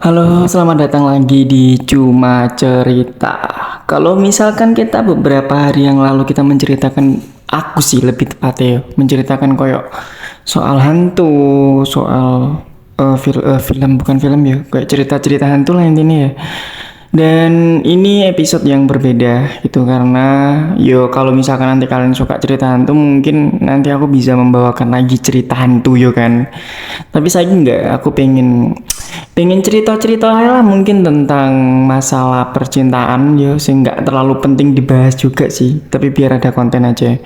Halo, selamat datang lagi di Cuma Cerita. Kalau misalkan kita beberapa hari yang lalu kita menceritakan, aku sih lebih tepatnya ya, menceritakan koyok soal hantu, soal film bukan film ya, kayak cerita-cerita hantu lah intinya ya. Dan ini episode yang berbeda gitu karena yo kalau misalkan nanti kalian suka cerita hantu mungkin nanti aku bisa membawakan lagi cerita hantu yo kan. Tapi saya enggak, aku pengen pengen cerita-cerita aja lah mungkin tentang masalah percintaan yo sih nggak terlalu penting dibahas juga sih, tapi biar ada konten aja.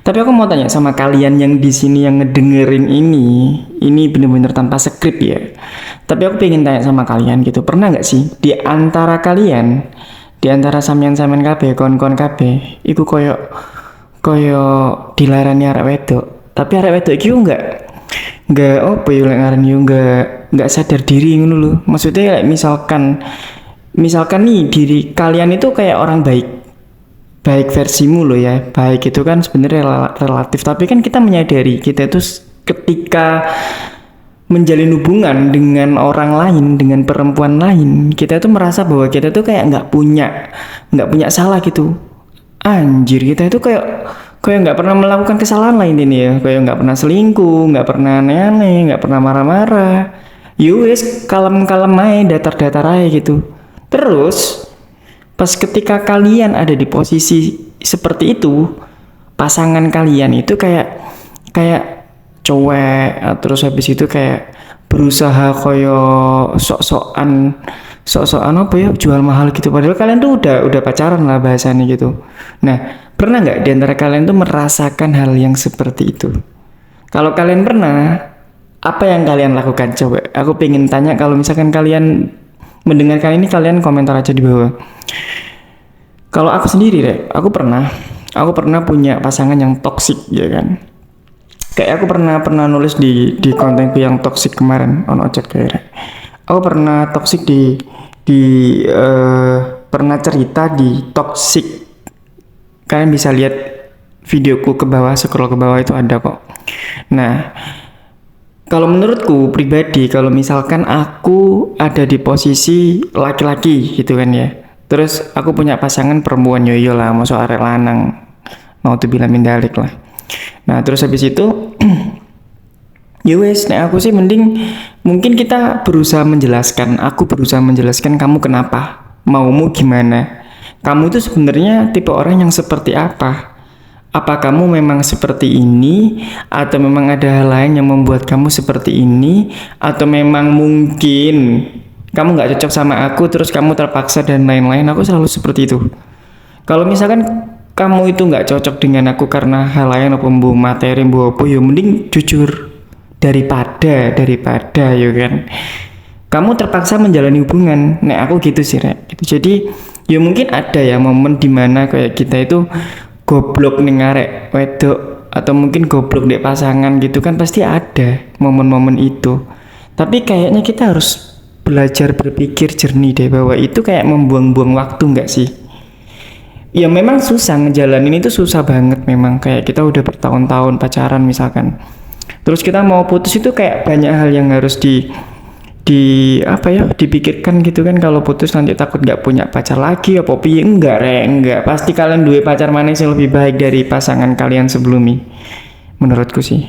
Tapi aku mau tanya sama kalian yang di sini yang ngedengerin ini bener-bener tanpa skrip ya. Tapi aku pengen tanya sama kalian gitu, pernah nggak sih di antara kalian, di antara sampean-sampean kabeh, kon-kon kabeh, iku koyo koyo dilarani arek wedok. Tapi arek wedok iki yo nggak apa ya lek ngaran yo nggak sadar diri ngono lho. Maksudnya kayak misalkan nih diri kalian itu kayak orang baik. Baik versimu loh ya. Baik itu kan sebenarnya relatif, tapi kan kita menyadari kita itu ketika menjalin hubungan dengan orang lain, dengan perempuan lain, kita tuh merasa bahwa kita tuh kayak nggak punya salah gitu. Anjir, kita itu kayak nggak pernah melakukan kesalahan lain ini ya, kayak nggak pernah selingkuh, nggak pernah aneh-aneh, nggak pernah marah-marah. Yowes, kalem-kalem aja, datar-datar aja gitu. Terus pas ketika kalian ada di posisi seperti itu, pasangan kalian itu kayak kayak cowek, terus habis itu kayak berusaha koyo sok-sokan apa ya, jual mahal gitu, padahal kalian tuh udah pacaran lah bahasanya gitu. Nah, pernah nggak di antara kalian tuh merasakan hal yang seperti itu? Kalau kalian pernah, apa yang kalian lakukan? Coba aku pengen tanya, kalau misalkan kalian mendengarkan ini, kalian komentar aja di bawah. Kalau aku sendiri deh, aku pernah punya pasangan yang toksik ya kan. Kayak aku pernah nulis di kontenku yang toksik kemarin on ojek kayak. Aku pernah toksik di pernah cerita di toksik. Kalian bisa lihat videoku ke bawah, scroll ke bawah itu ada kok. Nah, kalau menurutku pribadi, kalau misalkan aku ada di posisi laki-laki gitu kan ya, terus aku punya pasangan perempuan, yo lah, mau soal arek lanang, mau tuh bilang mindalik lah. Nah terus habis itu ya wes, nah aku sih mending mungkin kita berusaha menjelaskan, aku berusaha menjelaskan kamu kenapa, maumu gimana, kamu itu sebenarnya tipe orang yang seperti apa. Apa kamu memang seperti ini, atau memang ada hal lain yang membuat kamu seperti ini, atau memang mungkin kamu nggak cocok sama aku, terus kamu terpaksa dan lain-lain. Aku selalu seperti itu. Kalau misalkan kamu itu nggak cocok dengan aku karena hal lain apa bu materi bu apa, ya mending jujur daripada ya kan. Kamu terpaksa menjalani hubungan. Nah aku gitu sih Rek. Gitu. Jadi ya mungkin ada ya momen dimana kayak kita itu goblok nih ngarek wedok, atau mungkin goblok dek pasangan gitu kan, pasti ada momen-momen itu. Tapi kayaknya kita harus belajar berpikir jernih deh, bahwa itu kayak membuang-buang waktu nggak sih? Ya memang susah ngejalanin itu, susah banget memang, kayak kita udah bertahun-tahun pacaran misalkan. Terus kita mau putus itu kayak banyak hal yang harus di apa ya, dipikirkan gitu kan. Kalau putus nanti takut nggak punya pacar lagi apa piye, enggak, pasti kalian dua pacar mana yang lebih baik dari pasangan kalian sebelumnya, menurutku sih.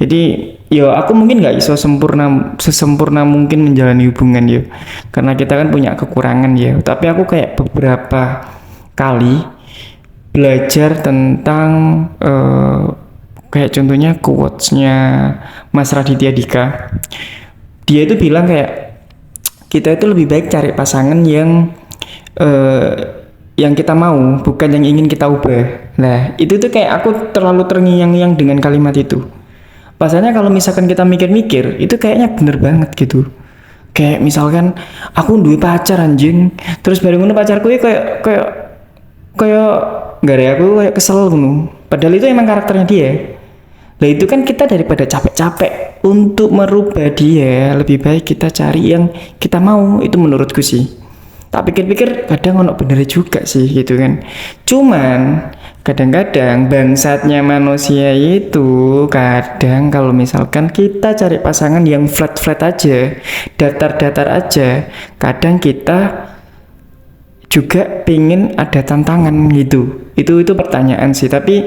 Jadi yo aku mungkin nggak iso sesempurna mungkin menjalani hubungan yo, karena kita kan punya kekurangan ya. Tapi aku kayak beberapa kali belajar tentang kayak contohnya quotes-nya Mas Raditya Dika. Dia itu bilang kayak kita itu lebih baik cari pasangan yang kita mau, bukan yang ingin kita ubah. Nah itu tuh kayak aku terlalu terngiang-ngiang dengan kalimat itu. Pasalnya kalau misalkan kita mikir-mikir, itu kayaknya bener banget gitu. Kayak misalkan aku duwe pacar anjing, terus baru ngono pacarku ya kayak nggak ada, aku kayak kesel gitu. Padahal itu emang karakternya dia. Nah itu kan kita daripada capek-capek untuk merubah dia, lebih baik kita cari yang kita mau. Itu menurutku sih. Tak pikir-pikir kadang ono bener juga sih gitu kan. Cuman kadang-kadang bangsatnya manusia itu kadang kalau misalkan kita cari pasangan yang flat-flat aja, datar-datar aja, kadang kita juga pingin ada tantangan gitu. Itu pertanyaan sih, tapi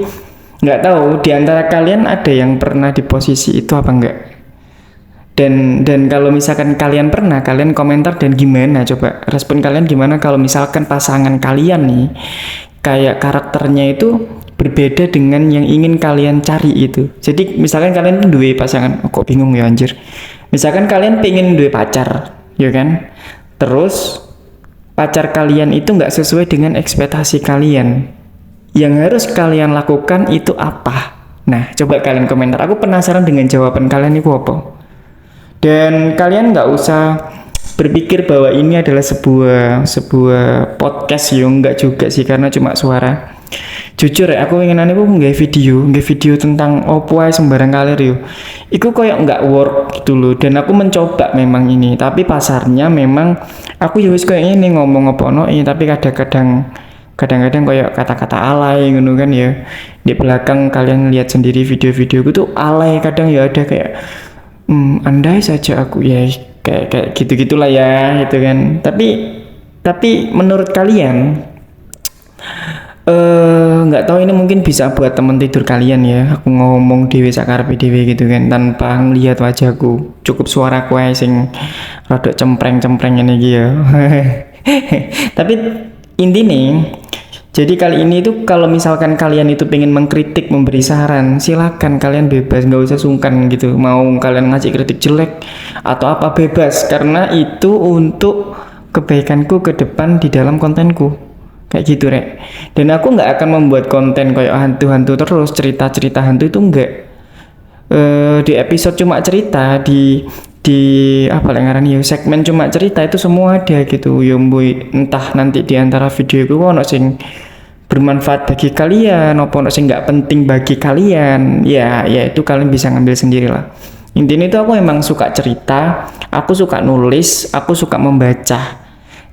nggak tahu di antara kalian ada yang pernah di posisi itu apa enggak. Dan kalau misalkan kalian pernah, kalian komentar dan gimana, coba respon kalian gimana kalau misalkan pasangan kalian nih kayak karakternya itu berbeda dengan yang ingin kalian cari itu. Jadi misalkan kalian dua pasangan, kok bingung ya anjir. Misalkan kalian pengen dua pacar, ya kan? Terus pacar kalian itu nggak sesuai dengan ekspektasi kalian. Yang harus kalian lakukan itu apa? Nah, coba kalian komentar. Aku penasaran dengan jawaban kalian itu apa. Dan kalian nggak usah berpikir bahwa ini adalah sebuah podcast ya, nggak juga sih karena cuma suara. Jujur ya, aku ingin aku nggak video tentang opo ae sembarang kalir yo. Iku koyok nggak work gitu loh. Dan aku mencoba memang ini, tapi pasarnya memang aku ya wis koyo ini ngomong apa no ini, tapi kadang-kadang koyok kata-kata alay ngono kan ya. Di belakang kalian lihat sendiri video-videoku tuh alay, kadang ya ada kayak andai saja aku ya kayak gitu-gitulah ya gitu kan. Tapi menurut kalian nggak tahu ini mungkin bisa buat temen tidur kalian ya. Aku ngomong dewe sakarepe dewe gitu kan tanpa ngelihat wajahku. Cukup suaraku ae sing rada cempreng-cempreng ngene iki ya. Tapi intinya jadi kali ini itu kalau misalkan kalian itu pengen mengkritik, memberi saran, silakan kalian bebas, nggak usah sungkan gitu. Mau kalian ngasih kritik jelek atau apa bebas, karena itu untuk kebaikanku ke depan di dalam kontenku. Kayak gitu rek. Dan aku nggak akan membuat konten kayak hantu-hantu terus, cerita-cerita hantu itu enggak. Di episode cuma cerita, di apa ngarannya segmen cuma cerita itu semua ada gitu ya mbok, entah nanti di antara video itu ono sing bermanfaat bagi kalian apa ono sing nggak penting bagi kalian ya itu kalian bisa ngambil sendiri lah. Intinya itu aku emang suka cerita, aku suka nulis, aku suka membaca.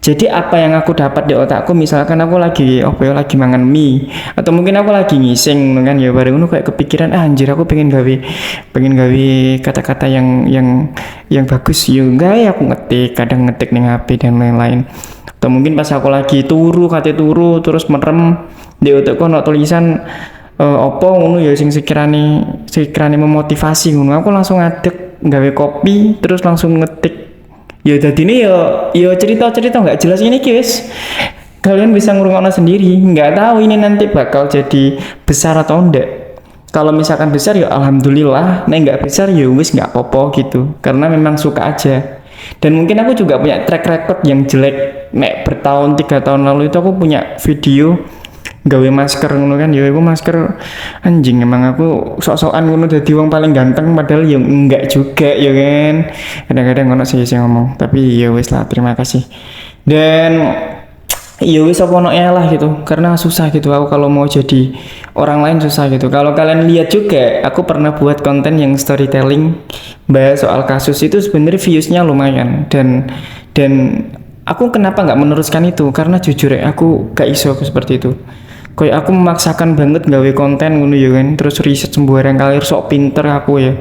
Jadi apa yang aku dapat di otakku, misalkan aku lagi lagi mangan mie atau mungkin aku lagi ngising kan ya baru kayak kepikiran anjir aku pengen gawe kata-kata yang bagus ya enggak ya aku kadang ngetik ning HP dan lain-lain. Atau mungkin pas aku lagi turu terus merem di otakku ono tulisan opo ngono ya sing sekirane memotivasi ngono, aku langsung ngadeg gawe kopi terus langsung ngetik. Ya tadi ini ya cerita-cerita nggak jelas ini guys, kalian bisa ngurungin sendiri, nggak tahu ini nanti bakal jadi besar atau enggak. Kalau misalkan besar ya alhamdulillah, nah nggak besar ya wis nggak apa-apa gitu, karena memang suka aja. Dan mungkin aku juga punya track record yang jelek, nek bertahun 3 tahun lalu itu aku punya video gawe masker ngono kan ya, aku masker anjing emang aku sok-sokan ngono dadi wong paling ganteng padahal ya enggak juga ya kan. Kadang-kadang ngono sih ngomong, tapi ya wis lah, terima kasih. Dan ya wis apa ono lah gitu, karena susah gitu aku kalau mau jadi orang lain susah gitu. Kalau kalian lihat juga aku pernah buat konten yang storytelling bahas soal kasus itu, sebenarnya viewsnya lumayan. Dan aku kenapa nggak meneruskan itu, karena jujur ya aku gak iso seperti itu. Kayak aku memaksakan banget gawe konten ngono ya kan, terus riset sembarang kali sok pinter aku ya.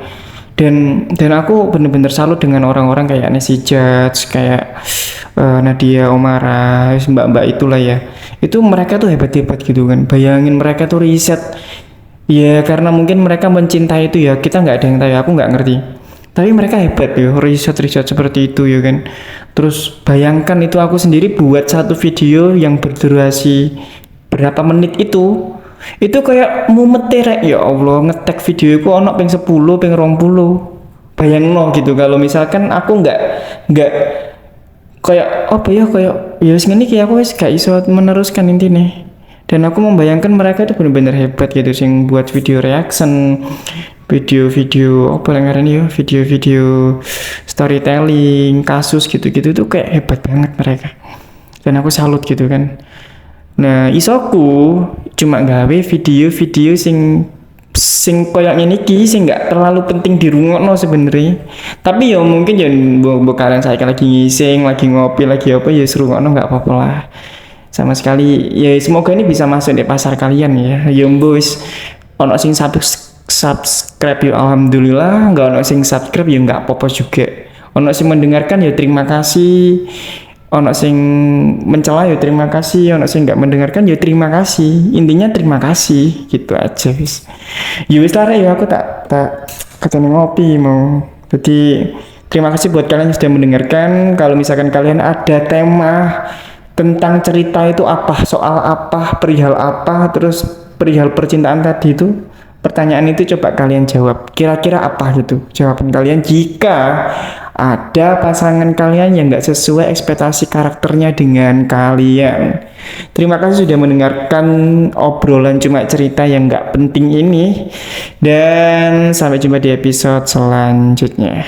Dan aku bener-bener salut dengan orang-orang kayak Nancy Judge, kayak Nadia Omara, mbak-mbak itulah ya. Itu mereka tuh hebat-hebat gitu kan. Bayangin mereka tuh riset. Ya karena mungkin mereka mencintai itu ya, kita nggak ada yang tahu, aku nggak ngerti. Tapi mereka hebat ya, riset seperti itu ya kan. Terus bayangkan itu aku sendiri buat satu video yang berdurasi berapa menit itu kayak mumet terek ya Allah, ngetek video itu ono ping 10 ping 20. Bayangno gitu kalau misalkan aku nggak kayak apa ya kayak ya wis ngene iki aku wis gak iso meneruskan intine. Dan aku membayangkan mereka itu benar-benar hebat gitu sing buat video reaction, video-video apa yang ngaran ya, video-video storytelling, kasus gitu-gitu tuh kayak hebat banget mereka. Dan aku salut gitu kan. Nah, isoku cuma gawe video-video sing koyo ngene iki sing gak terlalu penting dirungokno sebenarnya. Tapi ya mungkin ya kalian saya lagi ngising, lagi ngopi, lagi apa ya seru ngono gak apa-apa lah. sama sekali. Ya semoga ini bisa masuk di pasar kalian ya. Ya mbus ono sing subscribe ya alhamdulillah, nggak ono sing subscribe ya nggak apa-apa juga. Ono sing mendengarkan ya terima kasih. Ono sing mencela ya terima kasih, ono sing nggak mendengarkan ya terima kasih. Intinya terima kasih gitu aja wis. Ya wis lah ya aku tak kacang ngopi mau. Jadi terima kasih buat kalian yang sudah mendengarkan. Kalau misalkan kalian ada tema tentang cerita itu apa, soal apa, perihal apa, terus perihal percintaan tadi itu, pertanyaan itu coba kalian jawab. Kira-kira apa gitu jawaban kalian jika ada pasangan kalian yang nggak sesuai ekspektasi karakternya dengan kalian. Terima kasih sudah mendengarkan obrolan cuma cerita yang nggak penting ini. Dan sampai jumpa di episode selanjutnya.